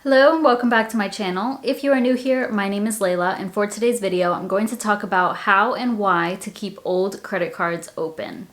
Hello and welcome back to my channel. If you are new here, my name is Layla, and for today's video, I'm going to talk about how and why to keep old credit cards open.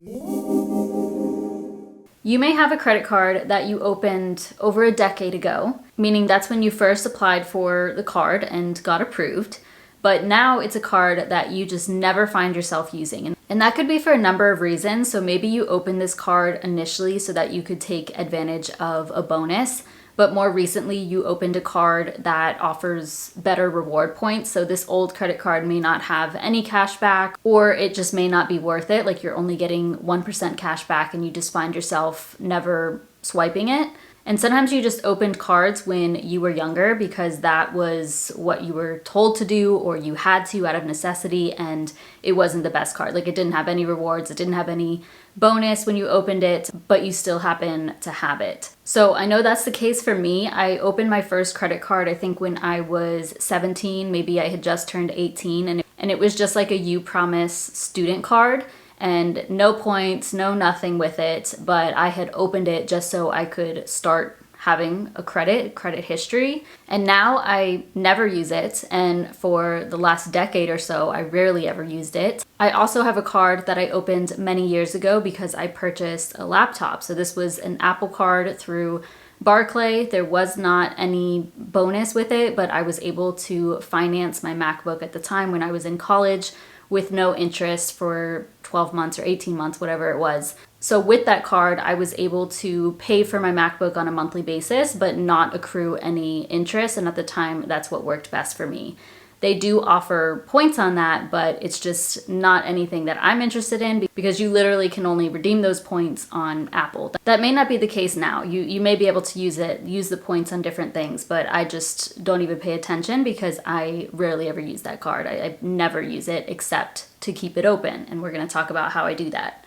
You may have a credit card that you opened over a decade ago, meaning that's when you first applied for the card and got approved, but now it's a card that you just never find yourself using. And that could be for a number of reasons. So maybe you opened this card initially so that you could take advantage of a bonus, but more recently you opened a card that offers better reward points. So this old credit card may not have any cash back, or it just may not be worth it. Like you're only getting 1% cash back and you just find yourself never swiping it. And sometimes you just opened cards when you were younger because that was what you were told to do or you had to out of necessity, and it wasn't the best card. Like it didn't have any rewards, it didn't have any bonus when you opened it, but you still happen to have it. So I know that's the case for me. I opened my first credit card, I think when I was 17, maybe I had just turned 18, and it was just like a You Promise student card. And no points, no nothing with it, but I had opened it just so I could start having a credit history. And now I never use it, and for the last decade or so, I rarely ever used it. I also have a card that I opened many years ago because I purchased a laptop. So this was an Apple card through Barclay. There was not any bonus with it, but I was able to finance my MacBook at the time when I was in college with no interest for 12 months or 18 months, whatever it was. So with that card, I was able to pay for my MacBook on a monthly basis, but not accrue any interest. And at the time, that's what worked best for me. They do offer points on that, but it's just not anything that I'm interested in because you literally can only redeem those points on Apple. That may not be the case now. You may be able to use the points on different things, but I just don't even pay attention because I rarely ever use that card. I never use it except to keep it open, and we're going to talk about how I do that.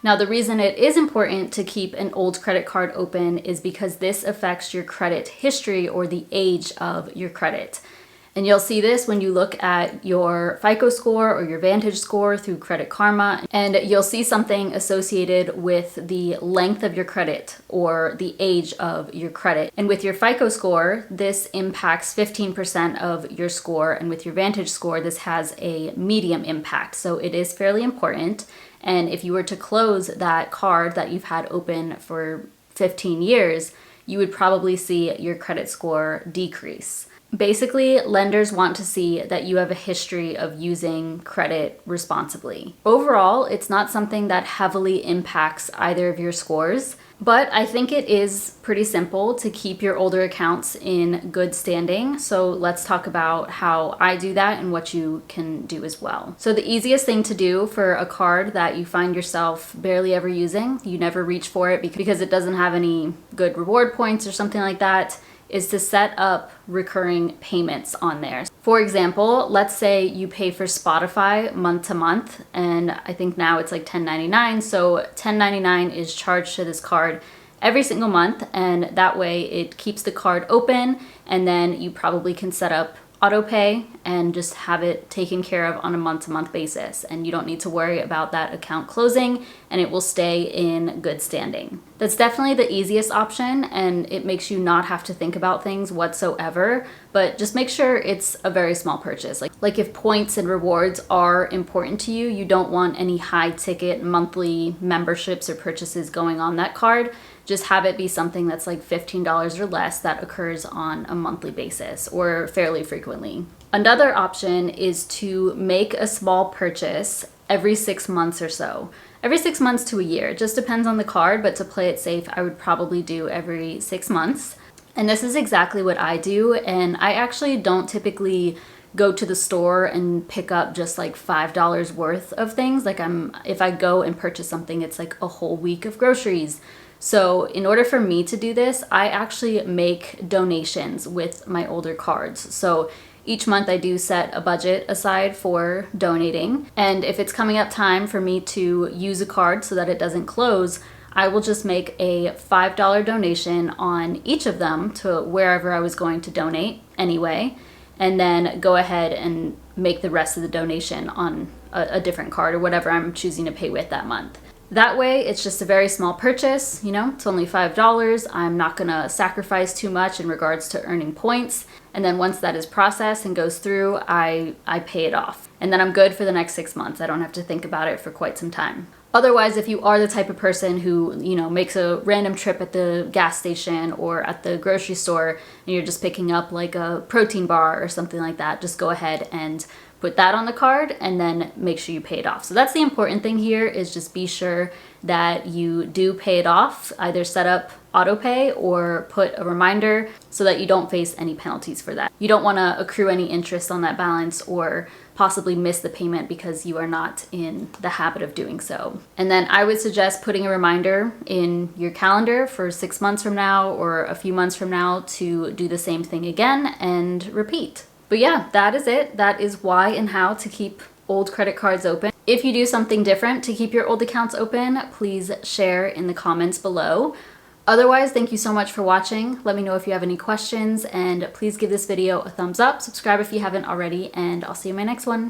Now, the reason it is important to keep an old credit card open is because this affects your credit history or the age of your credit. And you'll see this when you look at your FICO score or your Vantage score through Credit Karma, and you'll see something associated with the length of your credit or the age of your credit. And with your FICO score, this impacts 15% of your score, and with your Vantage score, this has a medium impact. So it is fairly important. And if you were to close that card that you've had open for 15 years, you would probably see your credit score decrease. Basically, lenders want to see that you have a history of using credit responsibly. Overall, it's not something that heavily impacts either of your scores, but I think it is pretty simple to keep your older accounts in good standing. So let's talk about how I do that and what you can do as well. So the easiest thing to do for a card that you find yourself barely ever using, you never reach for it because it doesn't have any good reward points or something like that, is to set up recurring payments on there. For example, let's say you pay for Spotify month to month, and I think now it's like $10.99. So $10.99 is charged to this card every single month, and that way it keeps the card open, and then you probably can set up auto pay and just have it taken care of on a month-to-month basis, and you don't need to worry about that account closing, and it will stay in good standing. That's definitely the easiest option, and it makes you not have to think about things whatsoever, but just make sure it's a very small purchase. Like if points and rewards are important to you, you don't want any high-ticket monthly memberships or purchases going on that card. Just have it be something that's like $15 or less that occurs on a monthly basis or fairly frequently. Another option is to make a small purchase every 6 months or so. Every 6 months to a year. It just depends on the card, but to play it safe, I would probably do every 6 months. And this is exactly what I do, and I actually don't typically go to the store and pick up just like $5 worth of things. If I go and purchase something, it's like a whole week of groceries. So in order for me to do this, I actually make donations with my older cards. So each month I do set a budget aside for donating. And if it's coming up time for me to use a card so that it doesn't close, I will just make a $5 donation on each of them to wherever I was going to donate anyway, and then go ahead and make the rest of the donation on a different card or whatever I'm choosing to pay with that month. That way, it's just a very small purchase, you know, it's only $5. I'm not gonna sacrifice too much in regards to earning points. And then once that is processed and goes through, I pay it off. And then I'm good for the next 6 months. I don't have to think about it for quite some time. Otherwise, if you are the type of person who, you know, makes a random trip at the gas station or at the grocery store and you're just picking up like a protein bar or something like that, just go ahead and put that on the card and then make sure you pay it off. So that's the important thing here, is just be sure that you do pay it off. Either set up auto pay or put a reminder so that you don't face any penalties for that. You don't want to accrue any interest on that balance or possibly miss the payment because you are not in the habit of doing so. And then I would suggest putting a reminder in your calendar for 6 months from now or a few months from now to do the same thing again and repeat. But yeah, that is it. That is why and how to keep old credit cards open. If you do something different to keep your old accounts open, please share in the comments below. Otherwise, thank you so much for watching. Let me know if you have any questions, and please give this video a thumbs up, subscribe if you haven't already, and I'll see you in my next one.